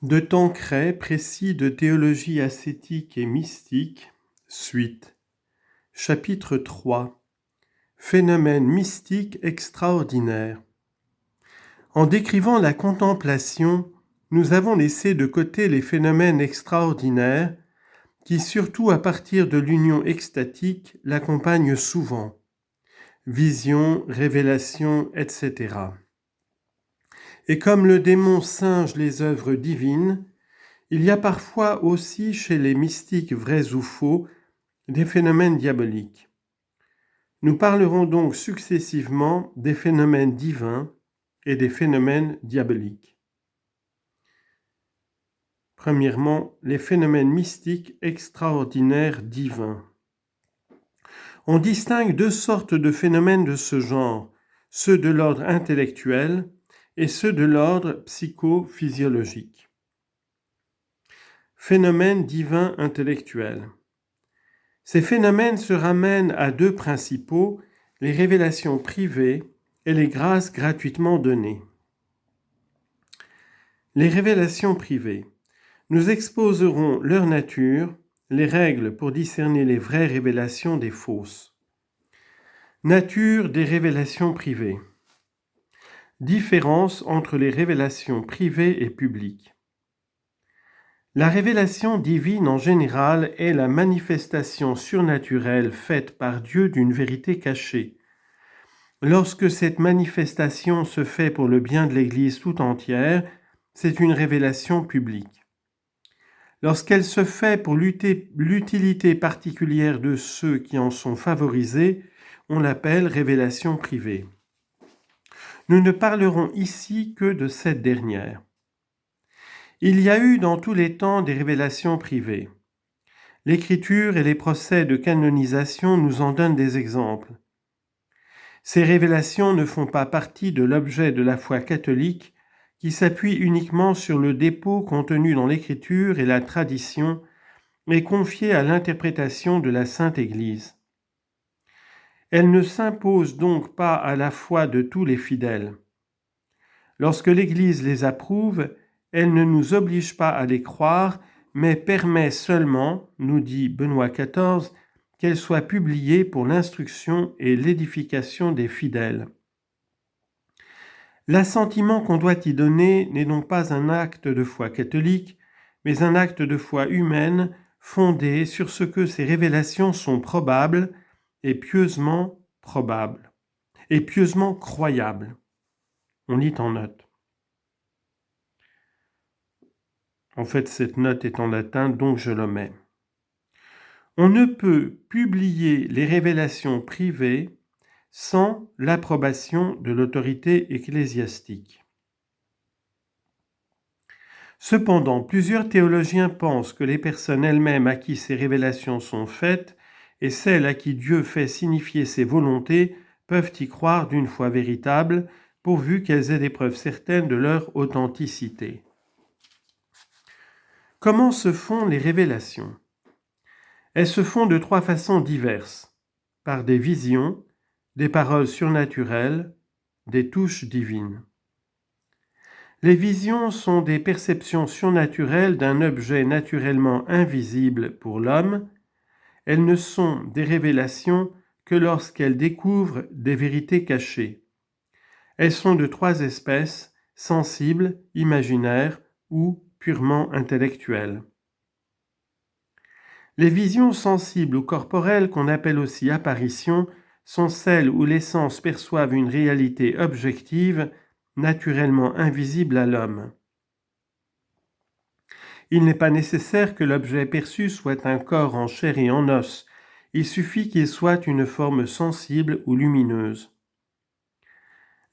De Tancret, précis de théologie ascétique et mystique, suite. Chapitre 3. Phénomène mystique extraordinaire. En décrivant la contemplation, nous avons laissé de côté les phénomènes extraordinaires qui, surtout à partir de l'union extatique, l'accompagnent souvent. Visions, révélations, etc. Et comme le démon singe les œuvres divines, il y a parfois aussi chez les mystiques vrais ou faux des phénomènes diaboliques. Nous parlerons donc successivement des phénomènes divins et des phénomènes diaboliques. Premièrement, les phénomènes mystiques extraordinaires divins. On distingue deux sortes de phénomènes de ce genre, ceux de l'ordre intellectuel et ceux de l'ordre psychophysiologique. Phénomènes divins intellectuels. Ces phénomènes se ramènent à deux principaux, les révélations privées et les grâces gratuitement données. Les révélations privées. Nous exposerons leur nature, les règles pour discerner les vraies révélations des fausses. Nature des révélations privées. Différence entre les révélations privées et publiques. La révélation divine en général est la manifestation surnaturelle faite par Dieu d'une vérité cachée. Lorsque cette manifestation se fait pour le bien de l'Église tout entière, c'est une révélation publique. Lorsqu'elle se fait pour l'utilité particulière de ceux qui en sont favorisés, on l'appelle révélation privée. Nous ne parlerons ici que de cette dernière. Il y a eu dans tous les temps des révélations privées. L'Écriture et les procès de canonisation nous en donnent des exemples. Ces révélations ne font pas partie de l'objet de la foi catholique qui s'appuie uniquement sur le dépôt contenu dans l'Écriture et la tradition et confié à l'interprétation de la Sainte Église. Elles ne s'imposent donc pas à la foi de tous les fidèles. Lorsque l'Église les approuve, elle ne nous oblige pas à les croire, mais permet seulement, nous dit Benoît XIV, qu'elles soient publiées pour l'instruction et l'édification des fidèles. L'assentiment qu'on doit y donner n'est donc pas un acte de foi catholique, mais un acte de foi humaine fondé sur ce que ces révélations sont probables et pieusement croyables. On lit en note. En fait, cette note est en latin, donc je l'omets. On ne peut publier les révélations privées sans l'approbation de l'autorité ecclésiastique. Cependant, plusieurs théologiens pensent que les personnes elles-mêmes à qui ces révélations sont faites et celles à qui Dieu fait signifier ses volontés peuvent y croire d'une foi véritable, pourvu qu'elles aient des preuves certaines de leur authenticité. Comment se font les révélations ? Elles se font de trois façons diverses, par des visions, des paroles surnaturelles, des touches divines. Les visions sont des perceptions surnaturelles d'un objet naturellement invisible pour l'homme. Elles ne sont des révélations que lorsqu'elles découvrent des vérités cachées. Elles sont de trois espèces, sensibles, imaginaires ou purement intellectuelles. Les visions sensibles ou corporelles, qu'on appelle aussi apparitions, sont celles où les sens perçoivent une réalité objective, naturellement invisible à l'homme. Il n'est pas nécessaire que l'objet perçu soit un corps en chair et en os, il suffit qu'il soit une forme sensible ou lumineuse.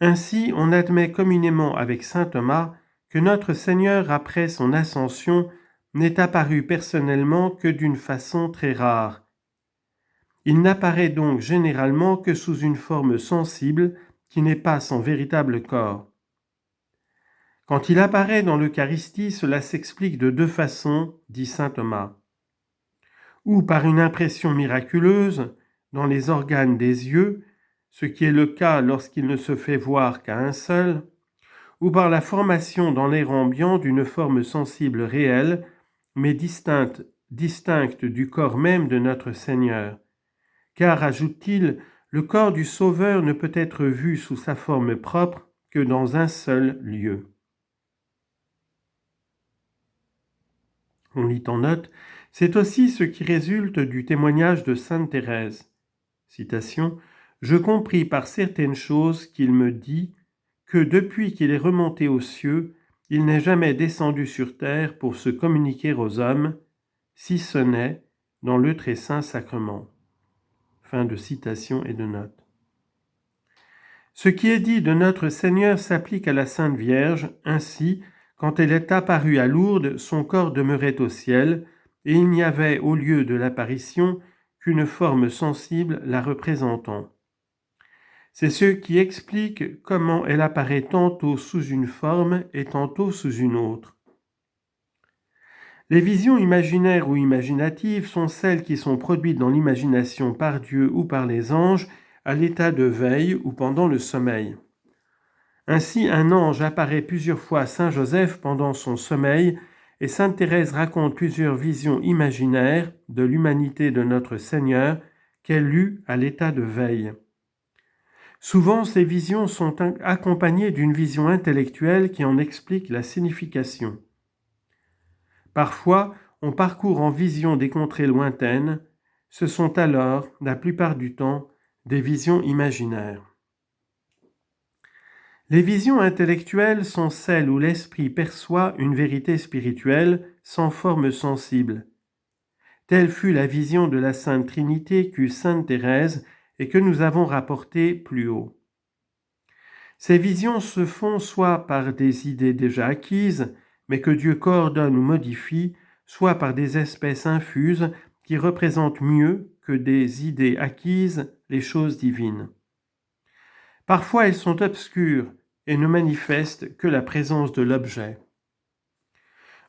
Ainsi, on admet communément avec saint Thomas que notre Seigneur, après son ascension, n'est apparu personnellement que d'une façon très rare. Il n'apparaît donc généralement que sous une forme sensible qui n'est pas son véritable corps. Quand il apparaît dans l'Eucharistie, cela s'explique de deux façons, dit saint Thomas. Ou par une impression miraculeuse dans les organes des yeux, ce qui est le cas lorsqu'il ne se fait voir qu'à un seul, ou par la formation dans l'air ambiant d'une forme sensible réelle, mais distincte du corps même de notre Seigneur. Car, ajoute-t-il, le corps du Sauveur ne peut être vu sous sa forme propre que dans un seul lieu. On lit en note, c'est aussi ce qui résulte du témoignage de sainte Thérèse. Citation, « Je compris par certaines choses qu'il me dit que depuis qu'il est remonté aux cieux, il n'est jamais descendu sur terre pour se communiquer aux hommes, si ce n'est dans le très saint sacrement. » Fin de citation et de note. Ce qui est dit de notre Seigneur s'applique à la Sainte Vierge. Ainsi, quand elle est apparue à Lourdes, son corps demeurait au ciel, et il n'y avait au lieu de l'apparition qu'une forme sensible la représentant. C'est ce qui explique comment elle apparaît tantôt sous une forme et tantôt sous une autre. Les visions imaginaires ou imaginatives sont celles qui sont produites dans l'imagination par Dieu ou par les anges à l'état de veille ou pendant le sommeil. Ainsi, un ange apparaît plusieurs fois à Saint Joseph pendant son sommeil et Sainte Thérèse raconte plusieurs visions imaginaires de l'humanité de notre Seigneur qu'elle eut à l'état de veille. Souvent, ces visions sont accompagnées d'une vision intellectuelle qui en explique la signification. Parfois, on parcourt en vision des contrées lointaines. Ce sont alors, la plupart du temps, des visions imaginaires. Les visions intellectuelles sont celles où l'esprit perçoit une vérité spirituelle sans forme sensible. Telle fut la vision de la Sainte Trinité qu'eut Sainte Thérèse et que nous avons rapportée plus haut. Ces visions se font soit par des idées déjà acquises, mais que Dieu coordonne ou modifie, soit par des espèces infuses qui représentent mieux que des idées acquises les choses divines. Parfois elles sont obscures et ne manifestent que la présence de l'objet.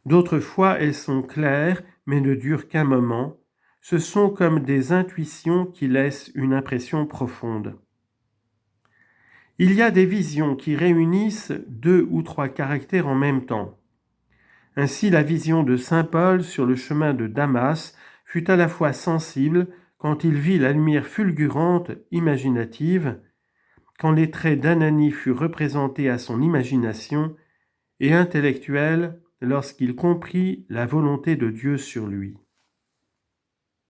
D'autres fois elles sont claires mais ne durent qu'un moment. Ce sont comme des intuitions qui laissent une impression profonde. Il y a des visions qui réunissent 2 ou 3 caractères en même temps. Ainsi, la vision de saint Paul sur le chemin de Damas fut à la fois sensible quand il vit la lumière fulgurante, imaginative, quand les traits d'Ananie furent représentés à son imagination, et intellectuelle lorsqu'il comprit la volonté de Dieu sur lui.